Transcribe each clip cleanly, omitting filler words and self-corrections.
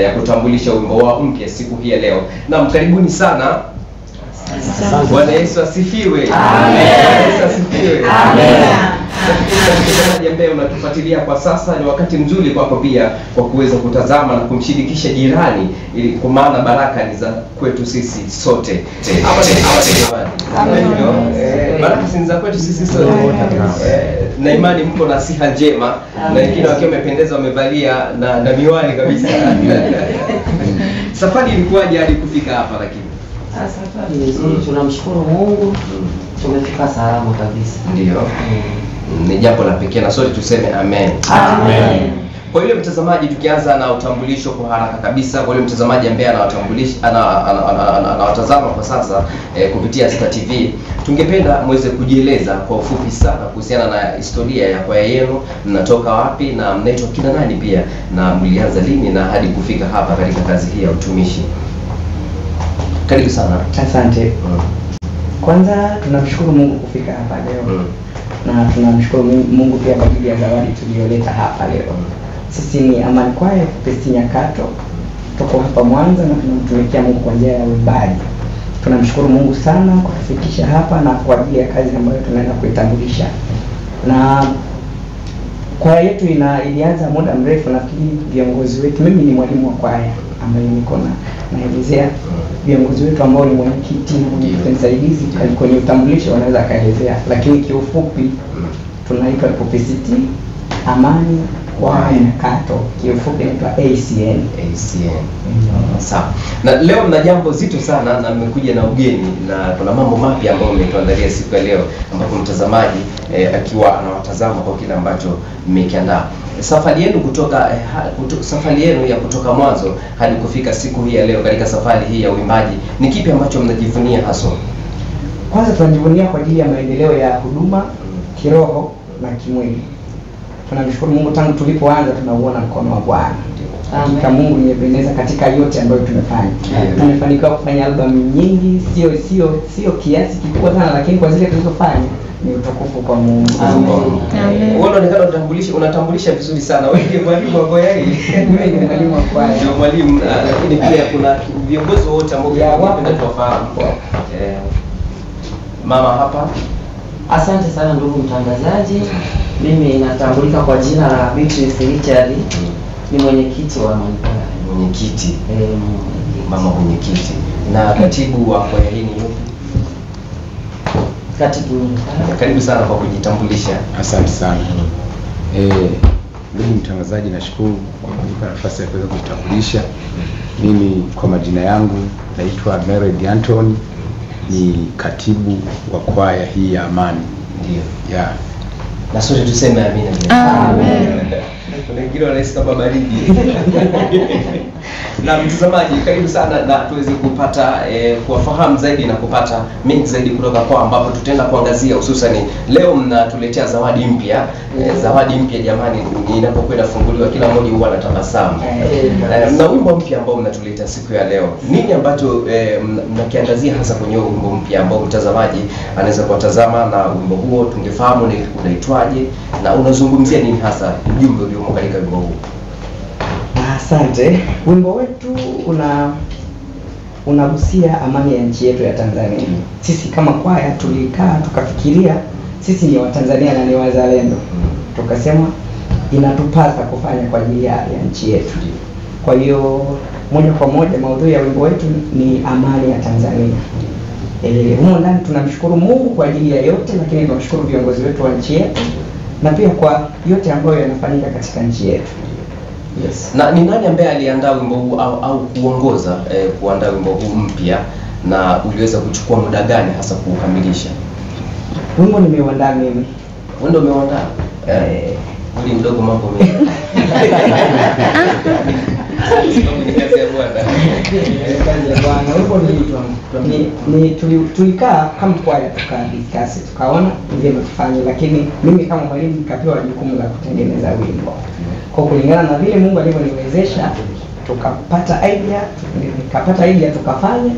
ya kutambulisha wimbo wao mpya siku hii ya leo. Na karibuni sana. Bwana Yesu asifiwe. Amen. Yesu asifiwe. Amen. Mtazamaji ambaye unatufuatilia kwa sasa, ni wakati mzuri kwako pia kwa kuweza kutazama na kumshirikisha jirani, ili kwa maana baraka ni za kwetu sisi sote. Baraka ni za kwetu sisi sote. Na imani mko na siha njema, na wengine wakiwa wamependeza wamevalia na miwani kabisa. Safari ilikuwaje hadi kufika hapa lakini? Safari nzuri, tunamshukuru Mungu. Tumefika salama kabisa. Ndio. Ni jambo la pekee na sote tuseme amen. Amen. Kwa yule mtazamaji, tukianza na utambulisho kwa haraka kabisa, kwa yule mtazamaji ambaye anawatazama kwa sasa kupitia Star TV, tungependa muweze kujieleza kwa ufupi sana kuhusiana na historia ya kwaya yenu, mnatoka wapi na mnaitwa kina nani pia, na mlianza lini na hadi kufika hapa katika kazi hii ya utumishi. Karibu sana. Asante. Kwanza tunamshukuru Mungu kufika hapa leo. Na tunamshukuru Mungu pia kwa ajili ya zawadi tuliyoleta hapa leo. Sisi ni Amani Kwaya Pesti Nyakato. Tuko hapa Mwanza na tunamtumikia Mungu kwa njia ya uimbaji. Tunamshukuru Mungu sana kwa kufikisha hapa na kwa ajili ya kazi ambayo tunaenda kuitambulisha. Na kwaya yetu ilianza muda mrefu, nafikiri viongozi wetu, mimi ni mwalimu wa kwaya ambaye niko naelezea viongozi wetu ambao ni mwenyekiti na mwenyekiti msaidizi kwenye utambulisho wanaweza kaelezea, lakini kiufupi tunaitwa PPCT Amani Kwaya Nyakato, kiufupi inaitwa ACN. Sawa. Na leo mna jambo zito sana na mmekuja na ugeni, na kuna mambo mapya ambayo mmetuandalia siku ya leo, ambapo mtazamaji akiwa anawatazama kwa kile ambacho mmekiandaa. Safari yenu safari yenu ya kutoka mwanzo hadi kufika siku hii ya leo katika safari hii ya uimbaji, ni kipi ambacho mnajivunia hasa? Kwanza tunajivunia kwa ajili ya maendeleo ya huduma kiroho na kimwili. Tunamshukuru Mungu, tangu tulipoanza tunauona mkono wa Bwana. Hakika Mungu nimependeza katika yote ambayo tumefanya. Tumefanikiwa kufanya albamu nyingi, sio kiasi kikubwa sana, lakini kwa zile tulizofanya ni utukufu kwa Mungu. Amen. Wewe unaonekana unatambulisha vizuri sana. Wewe ni mwalimu wa kwaya hii. Mimi ni mwalimu wa kwaya. Ndio mwalimu, lakini pia kuna viongozi wote ambao wanapenda tuwafahamu. Mama hapa. Asante sana ndugu mtangazaji. Mimi natambulika kwa jina la Beatrice Richard. Ni mwenyekiti wa Amani Kwaya. Mwenyekiti. Mama mwenyekiti. Na katibu wa kwaya hii ni yupi? Katibu. Karibu sana kwa kujitambulisha. Asante sana. Ndugu mtangazaji, nashukuru kwa kunipa nafasi ya kuweza kujitambulisha. Mimi kwa majina yangu naitwa Mered Anton, ni katibu wa kwaya hii ya Amani. Ndio. Yeah. Na sote tuseme amina. Amen. Kuna wengine wanahisi kama baridi. Na mtazamaji, karibu sana na tuweze kupata kuwafahamu zaidi na kupata mengi zaidi kutoka kwa, ambapo tutaenda kuangazia hususan leo mnatuletea zawadi mpya. Zawadi mpya jamani, inapokwenda funguliwa kila mmoja huwa anatabasamu. Na wimbo mpya ambao mnatuletea siku ya leo, nini ambacho mnakiangazia hasa kwenye wimbo mpya ambao mtazamaji anaweza kuwatazama, na wimbo huo tungefahamu ni unaitwaje na unazungumzia nini hasa, ujumbe uliomo katika wimbo huu? Asante. Wimbo wetu unahusia amani ya nchi yetu ya Tanzania. Sisi kama kwaya tulikaa tukafikiria sisi ni Watanzania na ni wazalendo. Tukasema inatupasa kufanya kwa ajili ya nchi yetu. Kwa hiyo moja kwa moja maudhui ya wimbo wetu ni amani ya Tanzania. Humo ndani tunamshukuru Mungu kwa ajili ya yote, lakini tunamshukuru viongozi wetu wa nchi yetu na pia kwa yote ambayo yanafanyika katika nchi yetu. Yes. Na ni nani ambaye aliandaa wimbo huu au kuongoza kuandaa wimbo huu mpya, na uliweza kuchukua muda gani hasa kukamilisha? Wimbo nimeuandaa mimi. Wewe ndio umeuandaa? Uli mdogo mambo mengi. Ni kazi ya Bwana. Kazi ya Bwana. Wimbo tulikaa kama kwaya tukadiscuss, tukaona vyema tufanye, lakini mimi kama mwalimu nikapewa jukumu la kutengeneza wimbo. Kwa kulingana na vile Mungu alivyoniwezesha, nikapata idea tukafanya,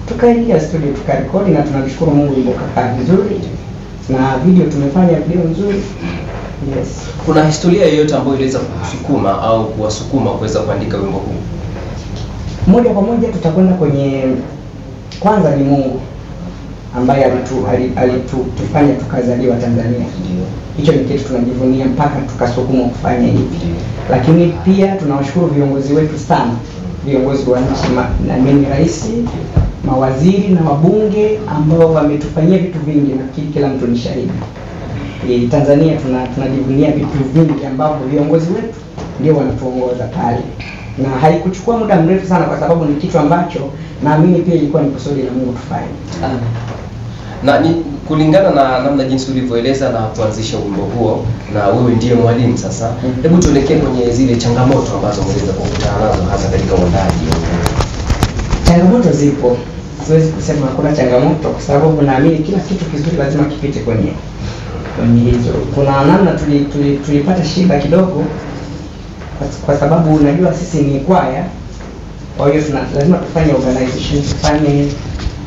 tukaingia studio tukarekodi, na tunamshukuru Mungu wimbo kakaa vizuri, na video tumefanya video nzuri. Yes. Kuna historia yoyote ambayo iliweza kusukuma au kuwasukuma kuweza kuandika wimbo huu? Moja kwa moja tutakwenda kwenye, kwanza ni Mungu ambaye alitufanya tukazaliwa Tanzania. Hicho ni kitu tunajivunia mpaka tukasukuma kufanya hivi. Lakini pia tunawashukuru viongozi wetu sana, viongozi wa nchi, na mimi rais, mawaziri na wabunge ambao wametufanyia vitu vingi, na kila mtu ni shahidi. Tanzania tunajivunia vitu vingi ambavyo viongozi wetu ndio wanatuongoza pale, na haikuchukua muda mrefu sana, kwa sababu ni kitu ambacho naamini pia ilikuwa ni kusudi la Mungu tufanye. Na ni kulingana na namna jinsi ulivyoeleza na kuanzisha wimbo huo, na wewe ndiye mwalimu sasa, hebu tuelekee kwenye zile changamoto ambazo mliweza kukutana nazo hasa katika uandaji. Changamoto zipo, siwezi kusema hakuna changamoto, kwa sababu naamini kila kitu kizuri lazima kipite kwenye hizo. Kuna namna tulipata shida kidogo, kwa sababu unajua sisi ni kwaya, kwa hiyo lazima tufanye organization,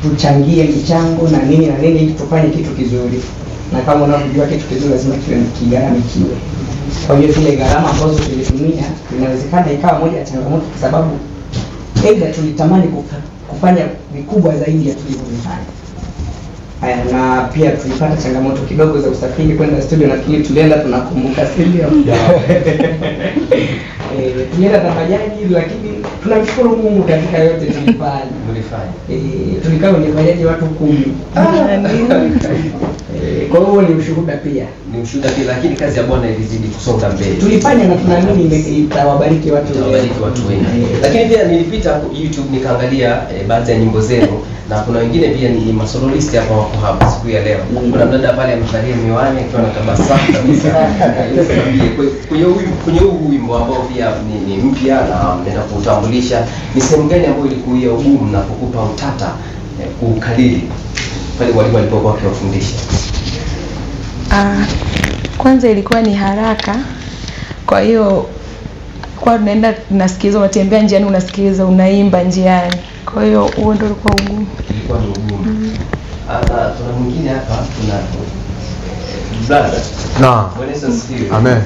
tuchangie michango na nini ili tufanye kitu kizuri, na kama unavyojua kitu kizuri lazima kiwe kigharamikiwe. Kwa hiyo zile gharama ambazo tulitumia inawezekana ikawa moja ya changamoto, kwa sababu aidha tulitamani kufanya vikubwa zaidi ya tulivyofanya. Na pia tulipata changamoto kidogo za usafiri kwenda studio, na tulienda, tunakumbuka studio tulienda na bajaji, lakini tunamshukuru Mungu katika yote tulifanya. Tulikaa kwenye bajaji watu 10. Kwa hiyo ni ushuhuda pia. Ni ushuhuda pia, lakini kazi ya Bwana ilizidi kusonga mbele. Tulifanya na tunaamini itawabariki watu wengi. Lakini pia nilipita YouTube nikaangalia baadhi ya nyimbo zenu, na kuna wengine pia ni masololisti hapa wako hapa siku ya leo. Kuna mdada pale amevalia miwani akiwa na tabasamu kabisa. Kwenye huu wimbo ambao pia ni mpya na mnaenda kuutambulisha, ni sehemu gani ambayo ilikuwa ugumu na kukupa utata kukalili pale walimu walipokuwa wakiwafundisha? Kwanza ilikuwa ni haraka, kwa hiyo kwa tunaenda tunasikiza, unatembea njiani unasikiliza, unaimba njiani, kwa hiyo huo ndio ulikuwa ugumu. Ilikuwa ni ugumu. Tuna mwingine hapa, tuna brother. Na. Amen.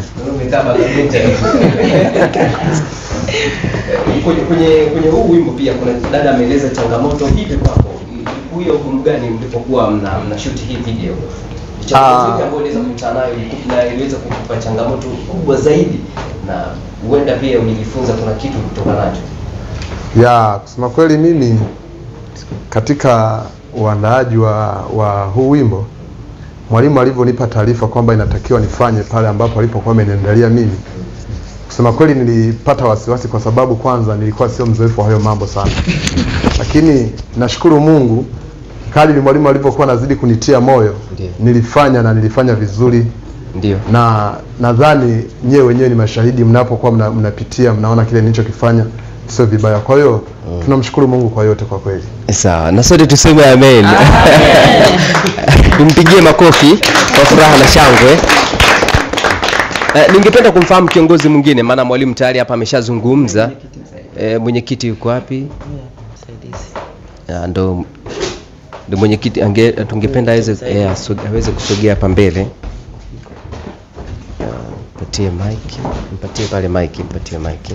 Kwenye huu wimbo pia kuna dada ameeleza changamoto hivi kwako. Huyo ugumu gani mlipokuwa mna shoot hii video? Changamoto ambayo iliweza kukutana nayo na iliweza kukupa changamoto kubwa zaidi, na huenda pia ulijifunza kuna kitu kutoka nacho? Kusema kweli mimi katika uandaaji wa huu wimbo, mwalimu alivyonipa taarifa kwamba inatakiwa nifanye pale ambapo alipokuwa ameniandalia mimi, kusema kweli nilipata wasiwasi, kwa sababu kwanza nilikuwa sio mzoefu wa hayo mambo sana. Lakini nashukuru Mungu, kadri mwalimu alipokuwa anazidi kunitia moyo, nilifanya na nilifanya vizuri. Ndio. Na nadhani nyewe wenyewe ni mashahidi, mnapokuwa mnapitia mnaona kile nilichokifanya sio vibaya. Kwa hiyo tunamshukuru Mungu kwa yote kwa kweli. Sawa. Na sote tuseme amen. Tumpigie makofi kwa furaha na shangwe. Ningependa kumfahamu kiongozi mwingine, maana mwalimu tayari hapa ameshazungumza. Mwenyekiti yuko wapi? Ndo mwenyekiti, tungependa aweze kusogea hapa mbele. Mpatie mic.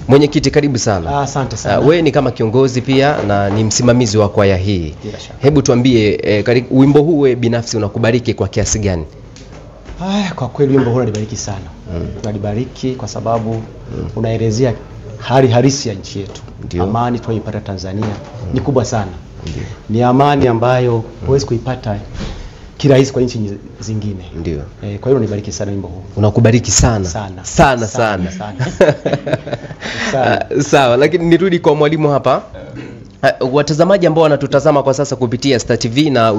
Mwenyekiti, karibu sana. Asante sana. Wewe ni kama kiongozi pia na ni msimamizi wa kwaya hii. Hebu tuambie, wimbo huu wewe binafsi unakubariki kwa kiasi gani? Kwa kweli wimbo huu unanibariki sana. Unanibariki kwa sababu unaelezea hali halisi ya nchi yetu. Amani tunayoipata Tanzania ni kubwa sana. Ni amani ambayo huwezi kuipata kirahisi kwa nchi zingine. Ndio. Kwa hiyo unanibariki sana wimbo huu. Unakubariki sana. Sana. Sawa, lakini nirudi kwa mwalimu hapa. Watazamaji ambao wanatutazama kwa sasa kupitia Star TV na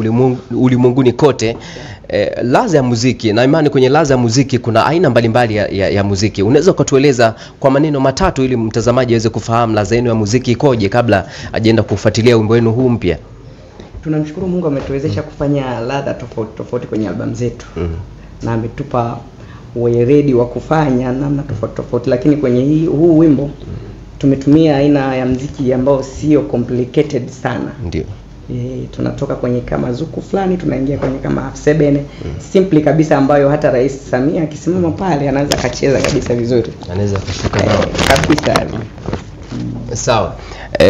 ulimwenguni kote, ladha ya muziki, na imani kwenye ladha ya muziki kuna aina mbalimbali ya muziki. Unaweza kutueleza kwa maneno matatu ili mtazamaji aweze kufahamu ladha yenu ya muziki ikoje kabla ajaenda kufuatilia wimbo wenu huu mpya? Tunamshukuru Mungu ametuwezesha kufanya ladha tofauti kwenye albamu zetu. Na ametupa weledi wa kufanya namna tofauti, lakini kwenye huu wimbo tumetumia aina ya muziki ambao sio complicated sana. Ndio. tunatoka kwenye kama zuku fulani tunaingia kwenye kama half 7 simply kabisa, ambayo hata Rais Samia akisimama pale anaweza kacheza kabisa vizuri, anaweza kushuka nao kabisa. Sawa.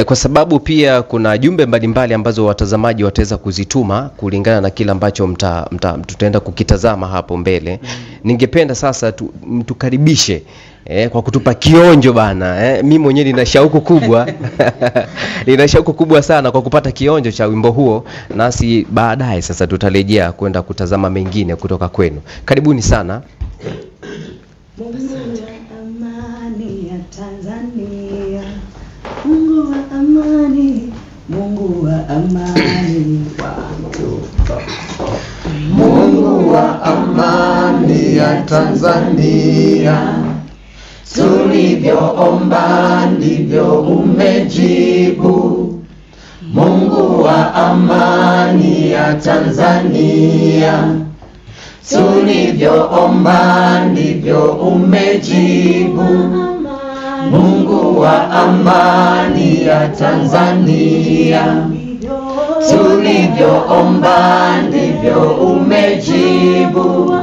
Kwa sababu pia kuna jumbe mbalimbali ambazo watazamaji wataweza kuzituma kulingana na kila ambacho tutaenda kukitazama hapo mbele. Ningependa sasa mtukaribishe kwa kutupa kionjo bana. Mimi mwenyewe nina shauku kubwa. Nina shauku kubwa sana kwa kupata kionjo cha wimbo huo, nasi baadaye sasa tutarejea kwenda kutazama mengine kutoka kwenu. Karibuni sana. Mungu wa amani, Mungu wa amani, Mungu wa amani ya Tanzania, tulivyoomba ndivyo umejibu. Mungu wa amani ya Tanzania, tulivyoomba ndivyo umejibu. Mungu wa amani ya Tanzania, tulivyoomba ndivyo umejibu.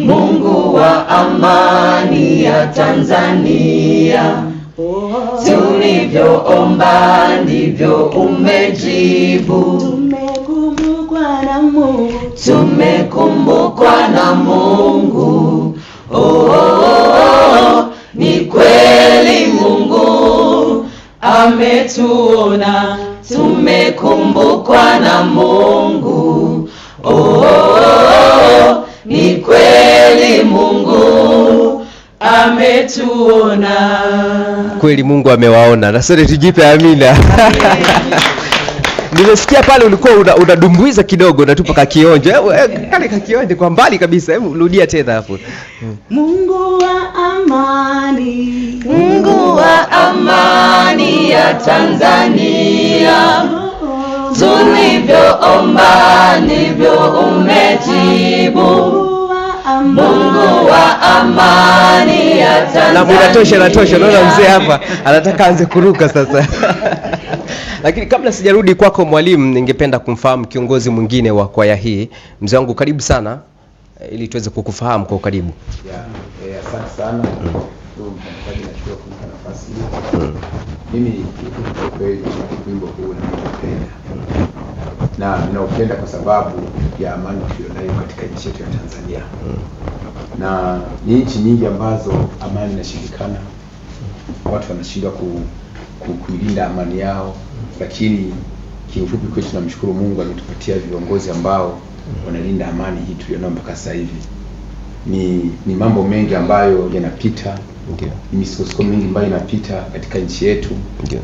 Mungu wa amani ya Tanzania, tulivyoomba ndivyo umejibu. Tumekumbukwa na Mungu. Ni kweli Mungu ametuona, tumekumbukwa na Mungu. Ni kweli Mungu ametuona. Kweli Mungu amewaona. Na sote tujipe amina. Nimesikia pale ulikuwa unadumbuiza kidogo, unatupa kakionjo. Kale kakionjo kwa mbali kabisa. Hebu rudia tena hapo. Mungu wa amani, Mungu wa amani ya Tanzania, tulivyoomba ndivyo umejibu. Mungu wa amani ya Tanzania. Na natosha. Naona mzee hapa anataka aanze kuruka sasa. Lakini kabla sijarudi kwako mwalimu, ningependa kumfahamu kiongozi mwingine wa kwaya hii. Mzee wangu karibu sana ili tuweze kukufahamu kwa karibu. Asante sana. Ndugu mtangazaji, nashukuru kwa nafasi hii. Mimi kwa kweli wimbo huu naupenda. Na ninaupenda kwa sababu ya amani tuliyonayo katika nchi yetu ya Tanzania. Na ni nchi nyingi ambazo amani inashindikana. Watu wanashindwa kuilinda amani yao, lakini kiufupi kwetu tunamshukuru Mungu ametupatia viongozi ambao wanalinda amani hii tuliyonayo mpaka sasa hivi. Ni mambo mengi ambayo yanapita, ni misukosuko mingi ambayo inapita katika nchi yetu,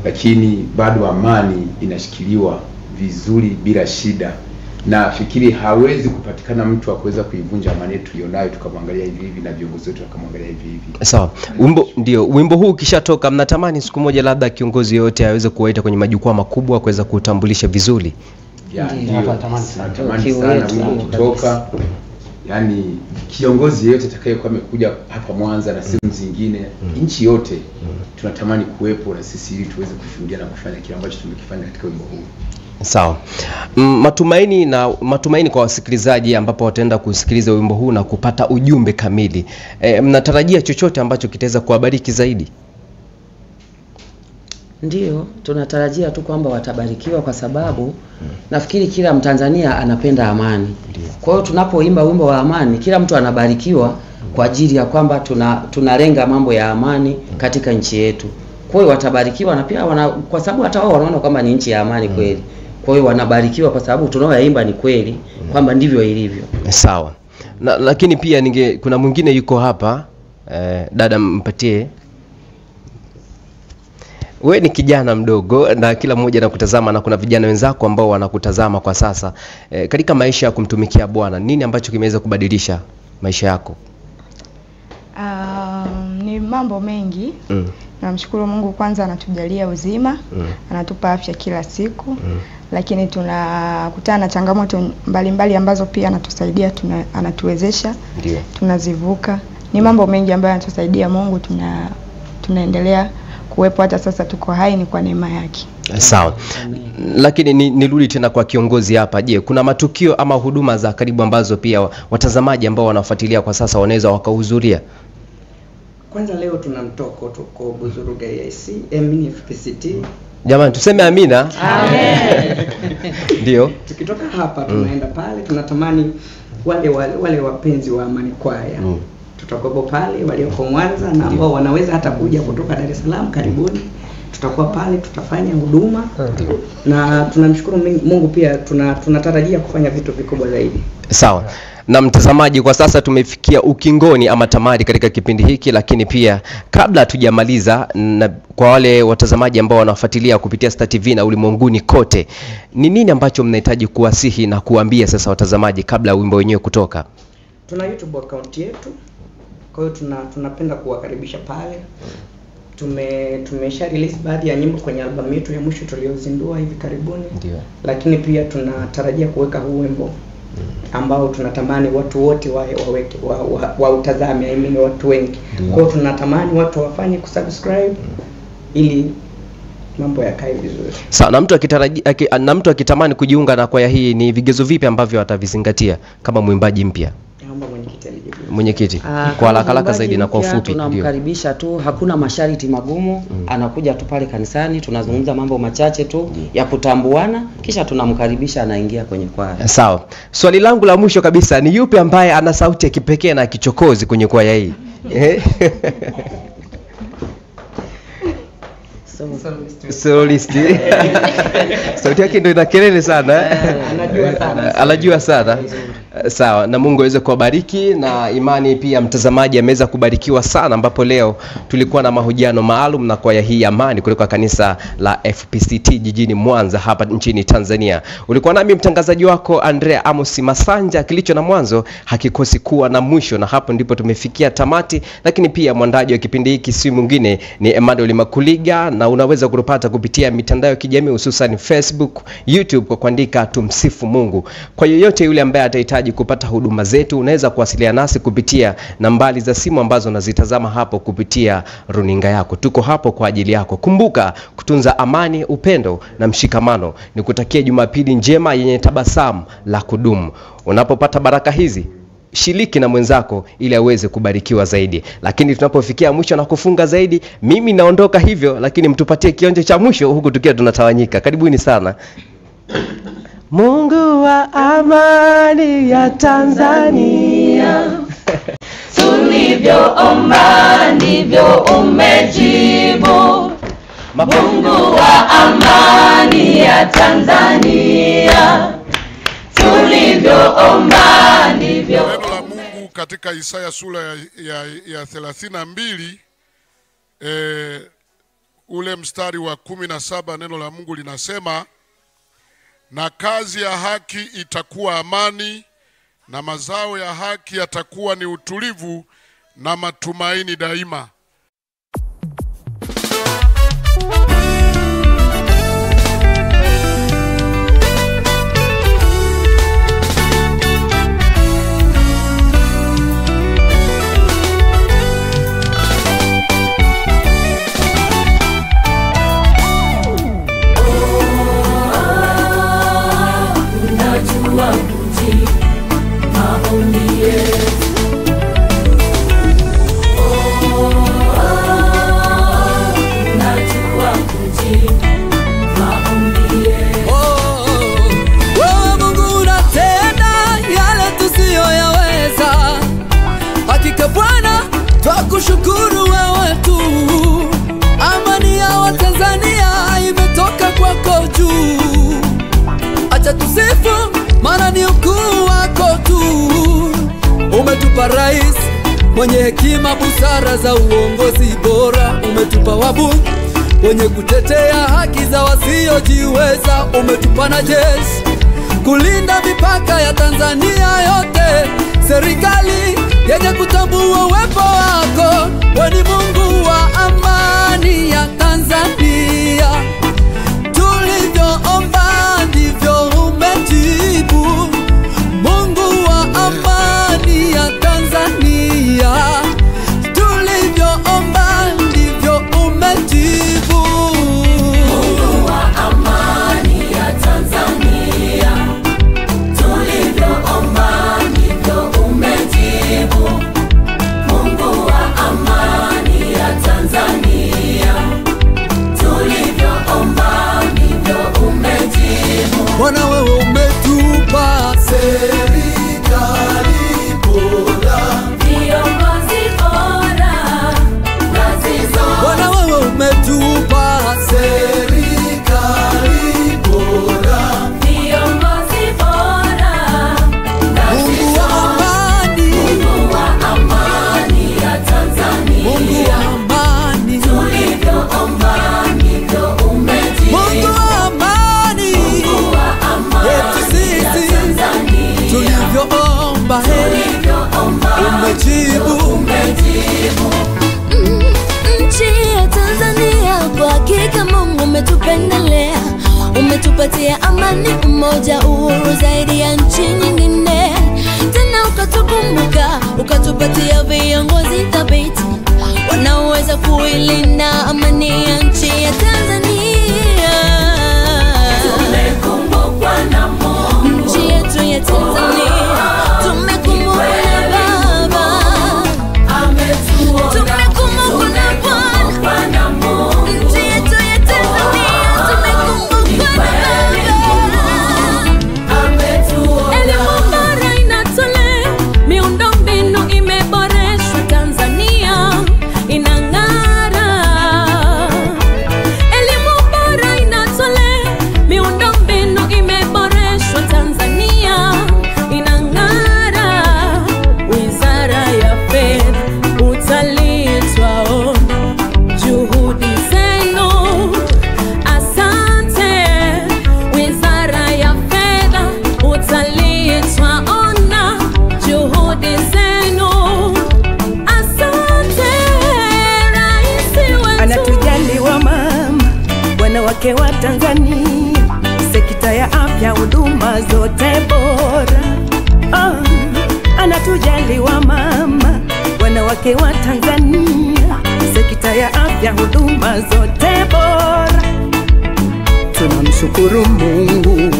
lakini bado amani inashikiliwa vizuri bila shida. Na fikiri hawezi kupatikana mtu akuweza kuivunja amani yetu tulionayo tukamwangalia hivi hivi na viongozi wetu wakamwangalia hivi hivi. Sawa. Wimbo huu ukishatoka, mnatamani siku moja labda kiongozi yote aweze kuwaita kwenye majukwaa makubwa kuweza kutambulisha vizuri? Natamani sana wimbo kutoka. Yaani kiongozi yote atakayekuwa amekuja hapa Mwanza na sehemu zingine, nchi yote tunatamani kuwepo na sisi ili tuweze kushuhudia na kufanya kile ambacho tumekifanya katika wimbo huu. Sawa. Matumaini kwa wasikilizaji ambapo wataenda kusikiliza wimbo huu na kupata ujumbe kamili. Mnatarajia chochote ambacho kitaweza kuwabariki zaidi? Ndio, tunatarajia tu kwamba watabarikiwa kwa sababu nafikiri kila Mtanzania anapenda amani. Kwa hiyo tunapoimba wimbo wa amani, kila mtu anabarikiwa kwa ajili ya kwamba tunalenga mambo ya amani katika nchi yetu. Kwa hiyo watabarikiwa na pia kwa sababu hata wao wanaona kwamba ni nchi ya amani kweli. Kwa hiyo wanabarikiwa kwa sababu tunaoyaimba ni kweli kwamba ndivyo ilivyo. Sawa. Lakini pia kuna mwingine yuko hapa, dada mpatie. Wewe ni kijana mdogo na kila mmoja anakutazama na kuna vijana wenzako ambao wanakutazama kwa sasa. Katika maisha ya kumtumikia Bwana, nini ambacho kimeweza kubadilisha maisha yako? Ni mambo mengi. Namshukuru Mungu, kwanza anatujalia uzima, anatupa afya kila siku. Lakini tunakutana na changamoto mbalimbali ambazo pia anatusaidia, anatuwezesha. Tunazivuka. Ni mambo mengi ambayo anatusaidia Mungu, tunaendelea kuwepo hata sasa tuko hai ni kwa neema yake. Sawa. Lakini nirudi tena kwa kiongozi hapa. Je, kuna matukio ama huduma za karibu ambazo pia watazamaji ambao wanafuatilia kwa sasa wanaweza wakahudhuria? Kwanza leo tuna mtoko, tuko Buzuruga AIC, FPCT. Jamani tuseme amina. Amen. Ndio. Tukitoka hapa tunaenda pale, tunatamani wale wapenzi wa Amani Kwaya. Tutakuwa pale walioko Mwanza na ambao wanaweza hata kuja kutoka Dar es Salaam, karibuni. Tutakuwa pale, tutafanya huduma. Na tunamshukuru Mungu pia tunatarajia kufanya vitu vikubwa zaidi. Sawa. Na mtazamaji, kwa sasa tumefikia ukingoni ama tamati katika kipindi hiki, lakini pia kabla hatujamaliza, kwa wale watazamaji ambao wanafuatilia kupitia Star TV na ulimwenguni kote, ni nini ambacho mnahitaji kuwasihi na kuambia sasa watazamaji kabla wimbo wenyewe kutoka? Tuna YouTube account yetu. Kwa hiyo tunapenda kuwakaribisha pale. Tumesha release baadhi ya nyimbo kwenye albamu yetu ya mwisho tuliyozindua hivi karibuni. Ndio. Lakini pia tunatarajia kuweka huu wimbo ambao tunatamani watu wote wa utazame, watu wengi. Kwa hiyo tunatamani watu wafanye kusubscribe ili mambo yakae vizuri. Sawa. Na mtu akitamani kujiunga na kwaya hii, ni vigezo vipi ambavyo atavizingatia kama mwimbaji mpya? Mwenyekiti, kwa haraka zaidi na kwa ufupi. Tunamkaribisha tu, hakuna masharti magumu. Anakuja tu pale kanisani, tunazungumza mambo machache tu ya kutambuana, kisha tunamkaribisha anaingia kwenye kwaya. Sawa. Swali langu la mwisho kabisa, ni yupi ambaye ana sauti ya kipekee na kichokozi kwenye kwaya hii? Solist. Sauti yake ndio ina kelele sana. Anajua sana. Sawa, na Mungu aweze kuwabariki, na imani pia mtazamaji ameweza kubarikiwa sana, ambapo leo tulikuwa na mahojiano maalum na kwaya hii Amani kutoka kanisa la FPCT jijini Mwanza hapa nchini Tanzania. Ulikuwa nami mtangazaji wako Andrea Amos Masanja. Kilicho na mwanzo hakikosi kuwa na mwisho, na hapo ndipo tumefikia tamati. Lakini pia mwandaji wa kipindi hiki si mwingine ni Emmanuel Makuliga, na unaweza kupata kupitia mitandao ya kijamii hususan Facebook, YouTube kwa kuandika Tumsifu Mungu. Kwa yoyote yule ambaye atahitaji kupata huduma zetu, unaweza kuwasiliana nasi kupitia nambari za simu ambazo unazitazama hapo kupitia runinga yako. Tuko hapo kwa ajili yako. Kumbuka kutunza amani, upendo na mshikamano. Nikutakia Jumapili njema yenye tabasamu la kudumu. Unapopata baraka hizi, shiriki na mwenzako ili aweze kubarikiwa zaidi. Lakini tunapofikia mwisho na kufunga zaidi, mimi naondoka hivyo, lakini mtupatie kionjo cha mwisho huku tukiwa tunatawanyika. Karibuni sana. Mungu wa amani ya Tanzania, tulivyoomba ndivyo umejibu. Mungu wa amani ya Tanzania, tulivyoomba ndivyo. Neno la Mungu katika Isaya sura ya 32 ule mstari wa 17, neno la Mungu linasema, na kazi ya haki itakuwa amani, na mazao ya haki yatakuwa ni utulivu na matumaini daima. Kushukuru wewe tu, amani ya Watanzania imetoka kwako juu. Acha tusifu, maana ni ukuu wako tu. Umetupa rais mwenye hekima, busara za uongozi bora. Umetupa wabunge wenye kutetea haki za wasiojiweza. Umetupa na jeshi kulinda mipaka ya Tanzania yote. Serikali yenye kutambua uwepo wako. Wewe ni Mungu wa amani ya Tanzania, tulivyoomba ndivyo umejibu. Mungu wa amani ya Tanzania, tulivyoomba ndivyo umejibu. moja uhuru zaidi ya nchi nyingine. Tena ukatukumbuka, ukatupatia viongozi thabiti wanaoweza kuilinda amani ya nchi ya Tanzania. Tumekumbukwa na Mungu, nchi yetu ya Tanzania. Tumekumbukwa na Baba, ametuona. Tumekumbukwa na Bwana, nchi yetu ya Tanzania. Tumekumbukwa na Baba, ametuona. Elimu bora inatolewa, miundombinu imeboreshwa, Tanzania inang'ara. Elimu bora inatolewa, miundombinu imeboreshwa, Tanzania inang'ara. Wizara ya Fedha, Utalii, twaona juhudi zenu, asante. Wizara ya Fedha, Utalii, twaona juhudi zenu, asante. Raisi wetu Anatujali wa mama, wanawake wa Tanzania, sekta ya afya, huduma zote bora. Anatujali wa mama, wanawake wa Tanzania, sekta ya afya, huduma zote bora. Tunamshukuru Mungu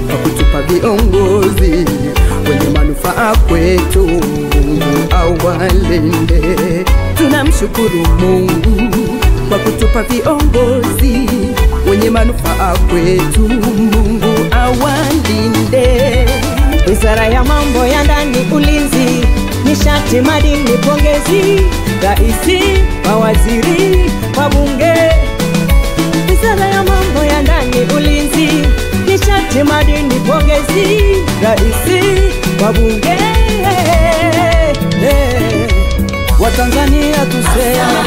kwa kutupa viongozi wenye manufaa kwetu, Mungu awalinde. Tunamshukuru Mungu kwa kutupa viongozi wenye manufaa kwetu, Mungu awalinde. Wizara ya mambo ya ndani, ulinzi, nishati, madini, pongezi raisi, mawaziri, wabunge. Wizara ya mambo ya ndani, ulinzi, nishati, madini, pongezi raisi, wabunge. Watanzania tuseme